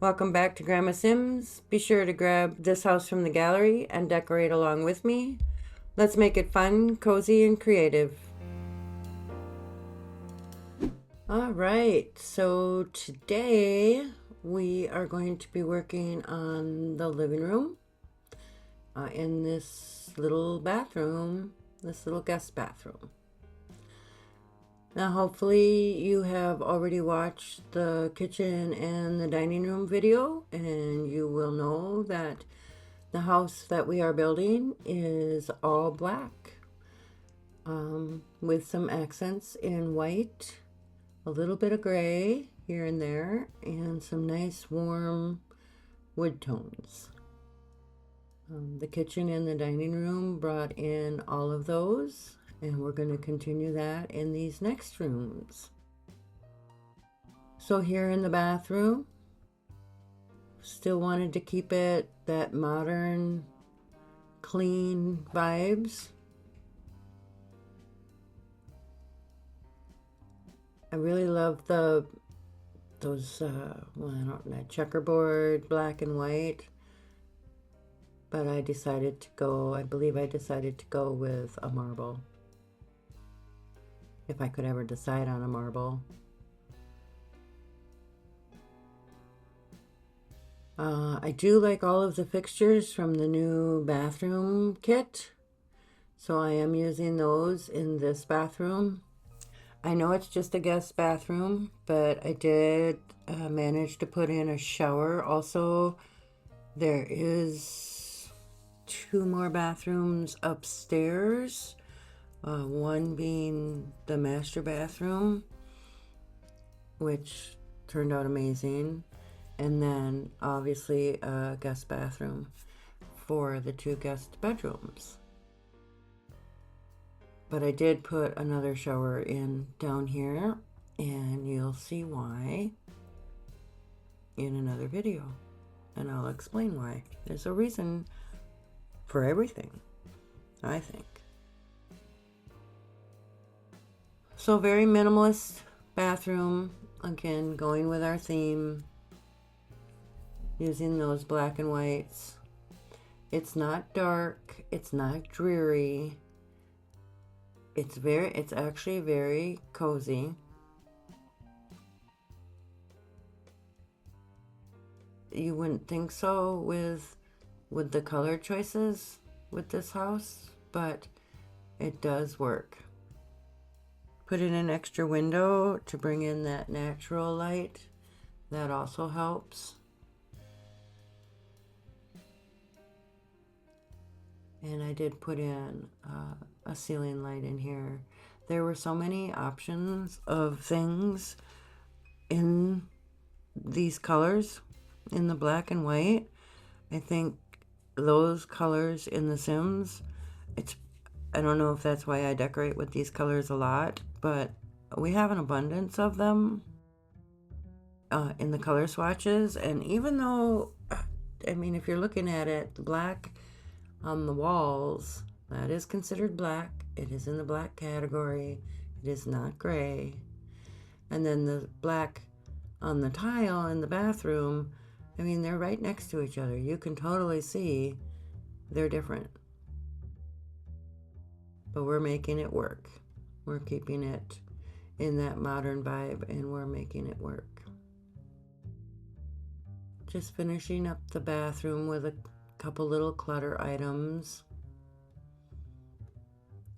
Welcome back to Grandma Sims. Be sure to grab this house from the gallery and decorate along with me. Let's make it fun, cozy, and creative. All right, so today we are going to be working on the living room in this little bathroom, this little guest bathroom. Now, hopefully you have already watched the kitchen and the dining room video, and you will know that the house that we are building is all black, with some accents in white, a little bit of gray here and there, and some nice warm wood tones. The kitchen and the dining room brought in all of those, and we're going to continue that in these next rooms. So here in the bathroom, still wanted to keep it that modern, clean vibes. I really love those that checkerboard black and white, but I believe I decided to go with a marble, if I could ever decide on a marble. I do like all of the fixtures from the new bathroom kit, so I am using those in this bathroom. I know it's just a guest bathroom, but I did manage to put in a shower. Also, there is 2 more bathrooms upstairs, one being the master bathroom, which turned out amazing, and then obviously a guest bathroom for the 2 guest bedrooms. But I did put another shower in down here, and you'll see why in another video, and I'll explain why. There's a reason for everything, I think. So very minimalist bathroom, again going with our theme, using those black and whites. It's not dark, it's not dreary. It's actually very cozy. You wouldn't think so with the color choices with this house, but it does work. Put in an extra window to bring in that natural light. That also helps. And I did put in a ceiling light in here. There were so many options of things in these colors, in the black and white. I think those colors in the Sims, I don't know if that's why I decorate with these colors a lot, but we have an abundance of them in the color swatches. And even though, if you're looking at it, the black on the walls, that is considered black. It is in the black category. It is not gray. And then the black on the tile in the bathroom, they're right next to each other. You can totally see they're different. But we're making it work. We're keeping it in that modern vibe, and we're making it work. Just finishing up the bathroom with a couple little clutter items.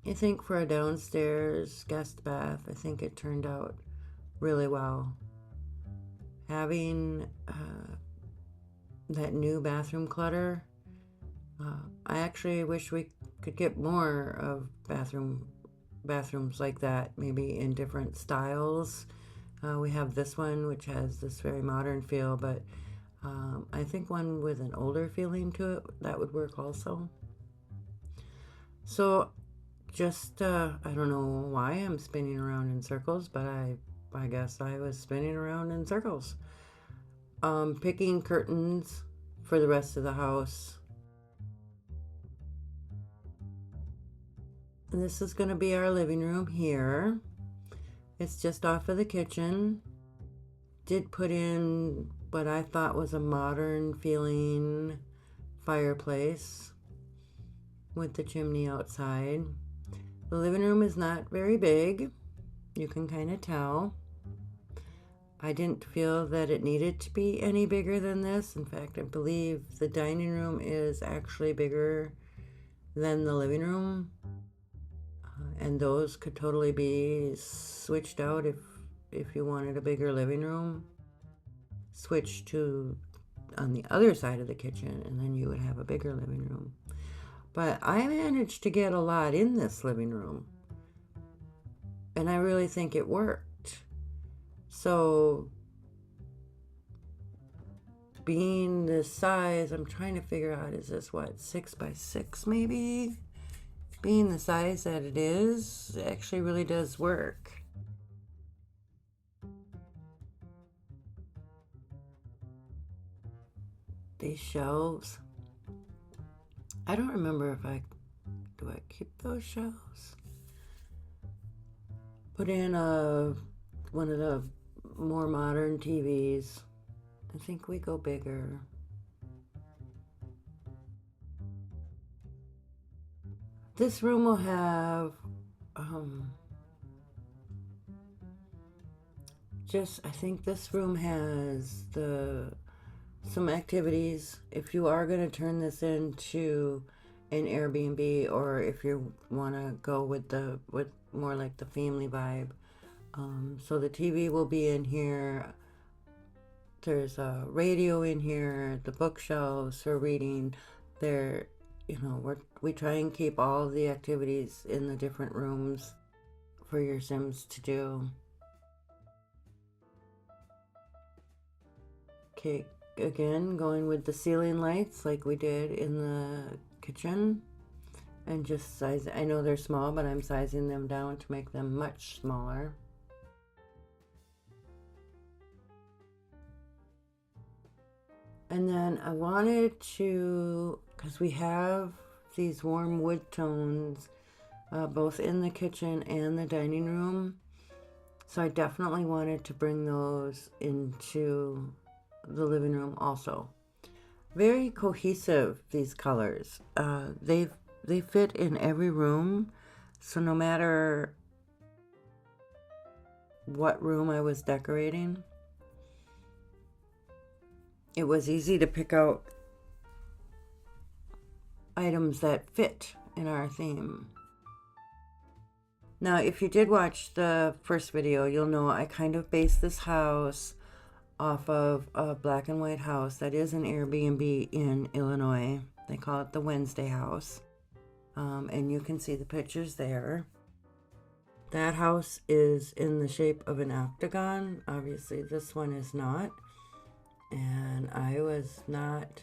I think for a downstairs guest bath, I think it turned out really well. Having that new bathroom clutter, I actually wish we could get more of bathrooms like that, maybe in different styles. We have this one, which has this very modern feel, but I think one with an older feeling to it, that would work also. So just, I don't know why I'm spinning around in circles, but I guess I was spinning around in circles. Picking curtains for the rest of the house. And this is going to be our living room here. It's just off of the kitchen. Did put in what I thought was a modern feeling fireplace with the chimney outside. The living room is not very big. You can kind of tell. I didn't feel that it needed to be any bigger than this. In fact, I believe the dining room is actually bigger than the living room. And those could totally be switched out if you wanted a bigger living room. Switch to on the other side of the kitchen, and then you would have a bigger living room. But I managed to get a lot in this living room, and I really think it worked. So being this size, I'm trying to figure out, is this what, 6 by 6 maybe? Being the size that it is, it actually really does work. These shelves, I don't remember if do I keep those shelves? Put in one of the more modern TVs. I think we go bigger. This room will have I think this room has some activities. If you are going to turn this into an Airbnb, or if you want to go with more like the family vibe, so the TV will be in here. There's a radio in here, the bookshelves for reading. There, we try and keep all the activities in the different rooms for your Sims to do. Okay, again, going with the ceiling lights like we did in the kitchen, and just size. I know they're small, but I'm sizing them down to make them much smaller. And then I wanted to, because we have these warm wood tones both in the kitchen and the dining room, so I definitely wanted to bring those into the living room also. Very cohesive, these colors. They fit in every room, so no matter what room I was decorating, it was easy to pick out items that fit in our theme. Now, if you did watch the first video, you'll know I kind of based this house off of a black and white house that is an Airbnb in Illinois. They call it the Wednesday house. And you can see the pictures there. That house is in the shape of an octagon. Obviously, this one is not. And I was not,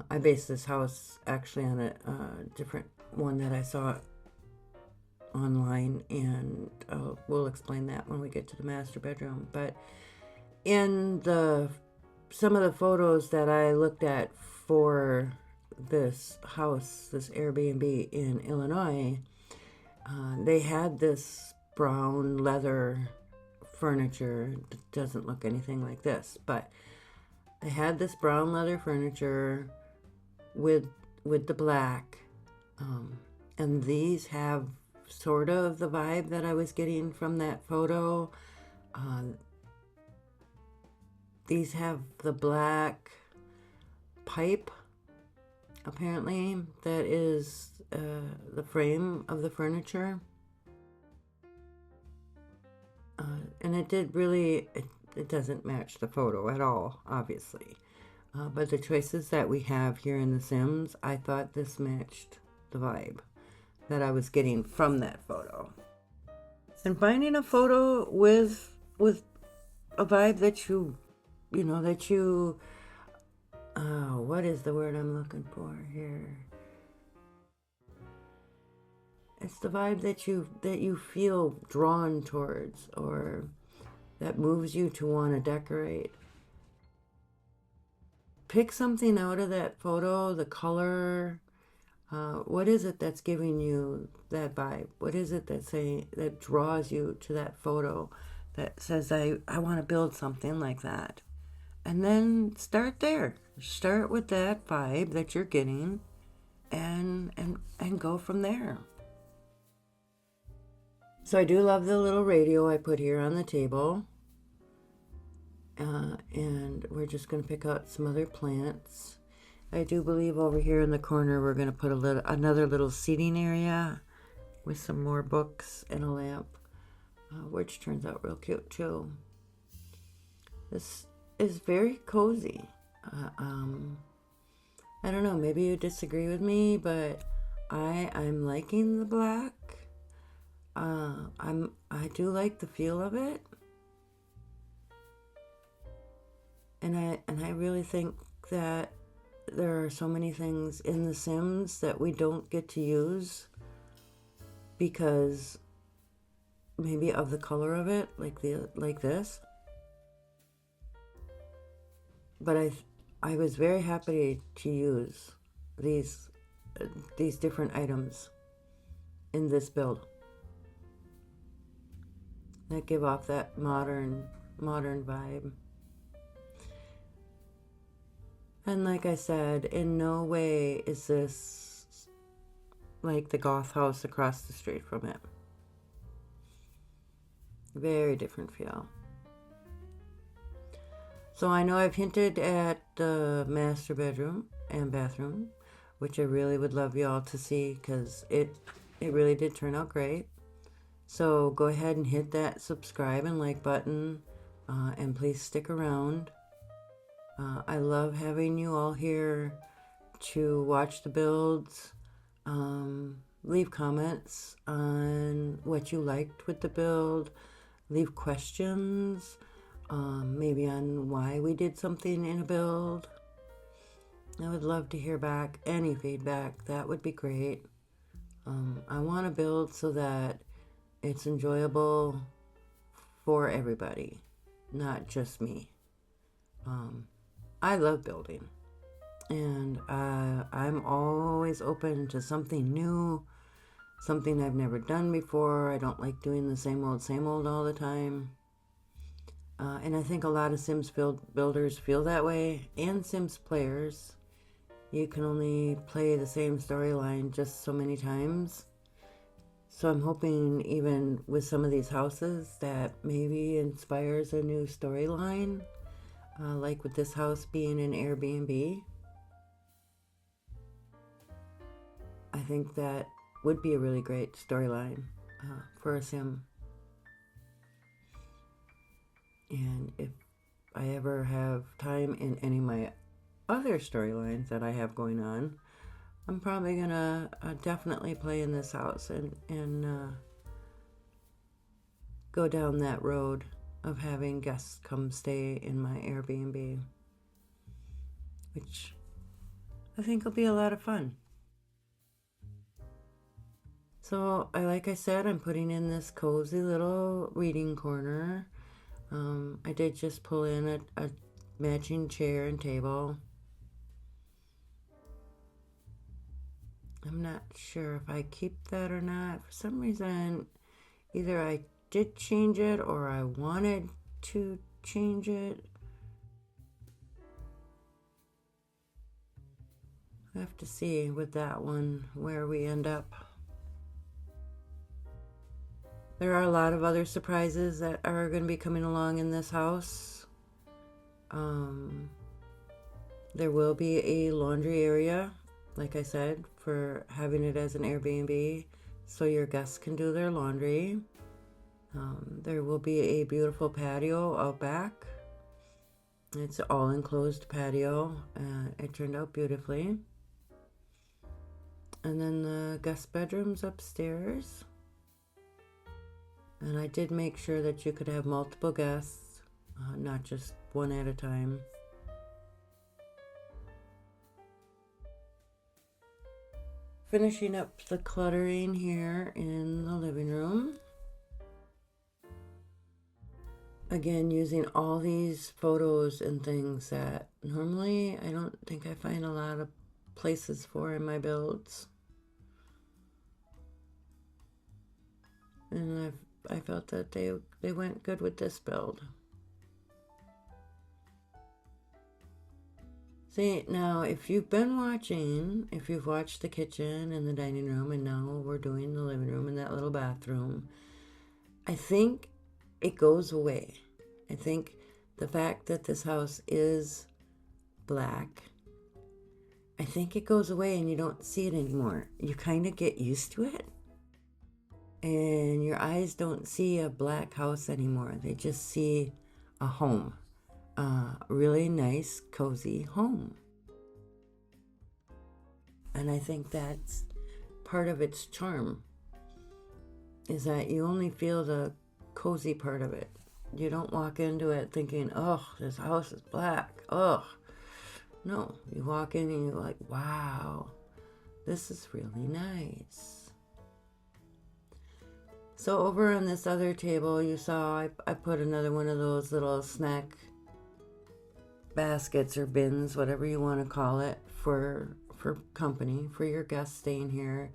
I based this house actually on a different one that I saw online, and we'll explain that when we get to the master bedroom. But in some of the photos that I looked at for this house, this Airbnb in Illinois, they had this brown leather furniture. It doesn't look anything like this, but I had this brown leather furniture with the black, and these have sort of the vibe that I was getting from that photo. These have the black pipe, apparently, that is the frame of the furniture. And it did really, it doesn't match the photo at all, obviously. But the choices that we have here in The Sims, I thought this matched the vibe that I was getting from that photo. And finding a photo with a vibe that what is the word I'm looking for here? It's the vibe that you feel drawn towards, or that moves you to want to decorate. Pick something out of that photo, the color. What is it that's giving you that vibe? What is it that draws you to that photo, that says, I want to build something like that? And then start there. Start with that vibe that you're getting and go from there. So I do love the little radio I put here on the table. And we're just going to pick out some other plants. I do believe over here in the corner we're going to put another little seating area with some more books and a lamp, which turns out real cute too. This is very cozy. I don't know, maybe you disagree with me, but I'm liking the black. I do like the feel of it. And I really think that there are so many things in The Sims that we don't get to use because maybe of the color of it, like this. But I was very happy to use these different items in this build that give off that modern vibe. And like I said, in no way is this like the goth house across the street from it. Very different feel. So I know I've hinted at the master bedroom and bathroom, which I really would love y'all to see because it really did turn out great. So go ahead and hit that subscribe and like button, and please stick around. I love having you all here to watch the builds, leave comments on what you liked with the build, leave questions, maybe on why we did something in a build. I would love to hear back any feedback. That would be great. I want to build so that it's enjoyable for everybody, not just me. I love building, and I'm always open to something new, something I've never done before. I don't like doing the same old all the time. And I think a lot of Sims builders feel that way, and Sims players. You can only play the same storyline just so many times. So I'm hoping even with some of these houses that maybe inspires a new storyline. Like with this house being an Airbnb. I think that would be a really great storyline for a Sim. And if I ever have time in any of my other storylines that I have going on, I'm probably gonna definitely play in this house and go down that road of having guests come stay in my Airbnb, which I think will be a lot of fun. So, like I said, I'm putting in this cozy little reading corner. I did just pull in a matching chair and table. I'm not sure if I keep that or not. For some reason, either I did change it or I wanted to change it. I have to see with that one where we end up. There are a lot of other surprises that are going to be coming along in this house. There will be a laundry area, like I said, for having it as an Airbnb so your guests can do their laundry. There will be a beautiful patio out back. It's an all-enclosed patio. It turned out beautifully. And then the guest bedrooms upstairs. And I did make sure that you could have multiple guests, not just one at a time. Finishing up the cluttering here in the living room. Again, using all these photos and things that normally I don't think I find a lot of places for in my builds. And I felt that they went good with this build. See, now if you've been watching, if you've watched the kitchen and the dining room, and now we're doing the living room and that little bathroom, I think it goes away. I think the fact that this house is black, I think it goes away and you don't see it anymore. You kind of get used to it. And your eyes don't see a black house anymore. They just see a home. A really nice, cozy home. And I think that's part of its charm, is that you only feel the cozy part of it. You don't walk into it thinking, oh, this house is black. Oh, no. You walk in and you're like, wow, this is really nice. So over on this other table, you saw I put another one of those little snack baskets or bins, whatever you want to call it, for company, for your guests staying here.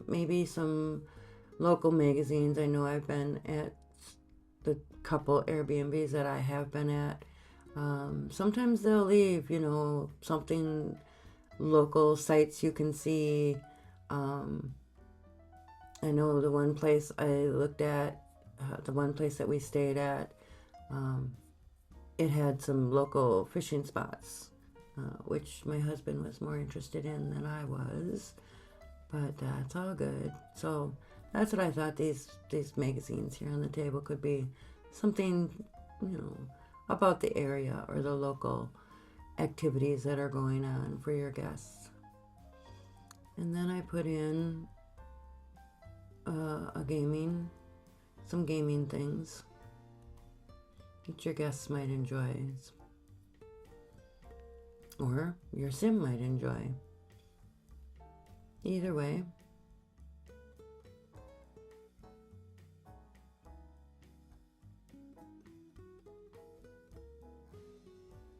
Maybe some local magazines. I know I've been at the couple Airbnbs that I have been at. Sometimes they'll leave, something local sites you can see. I know the one place I looked at, the one place that we stayed at, it had some local fishing spots, which my husband was more interested in than I was, but it's all good. So that's what I thought these magazines here on the table could be, something, about the area or the local activities that are going on for your guests. And then I put in some gaming things that your guests might enjoy, or your sim might enjoy. Either way.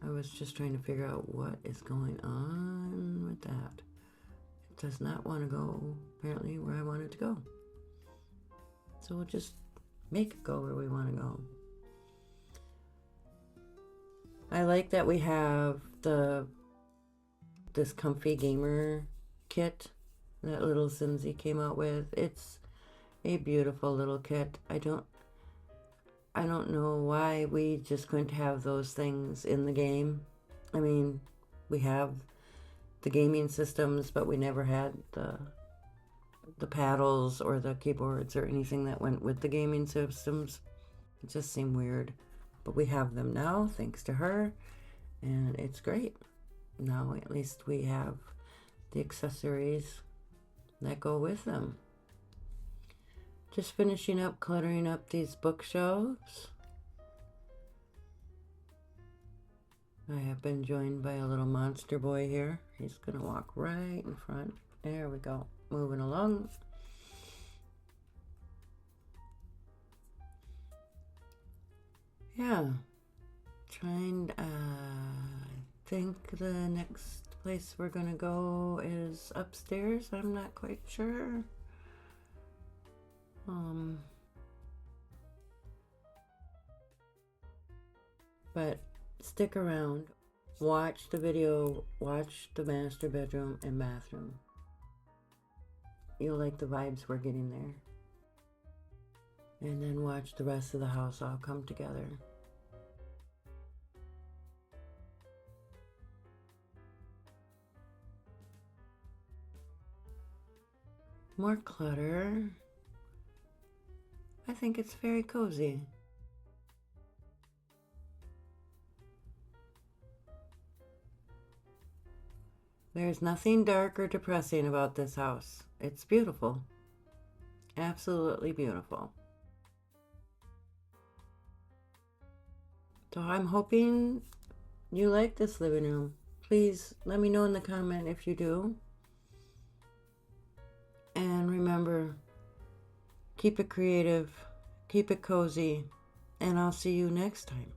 I was just trying to figure out what is going on with that. It does not want to go, apparently, where I want it to go. So we'll just make it go where we want to go. I like that we have this comfy gamer kit that little Simsy came out with. It's a beautiful little kit. I don't know why we just couldn't have those things in the game. I mean, we have the gaming systems, but we never had the paddles or the keyboards or anything that went with the gaming systems. It just seemed weird. But we have them now, thanks to her, and it's great. Now at least we have the accessories that go with them. Just finishing up cluttering up these bookshelves. I have been joined by a little monster boy here. He's gonna walk right in front. There we go. Moving along. Yeah. I think the next place we're gonna go is upstairs. I'm not quite sure. But stick around. Watch the video. Watch the master bedroom and bathroom. You'll like the vibes we're getting there. And then watch the rest of the house all come together. More clutter. I think it's very cozy. There's nothing dark or depressing about this house. It's beautiful. Absolutely beautiful. So I'm hoping you like this living room. Please let me know in the comment if you do. And remember, keep it creative, keep it cozy, and I'll see you next time.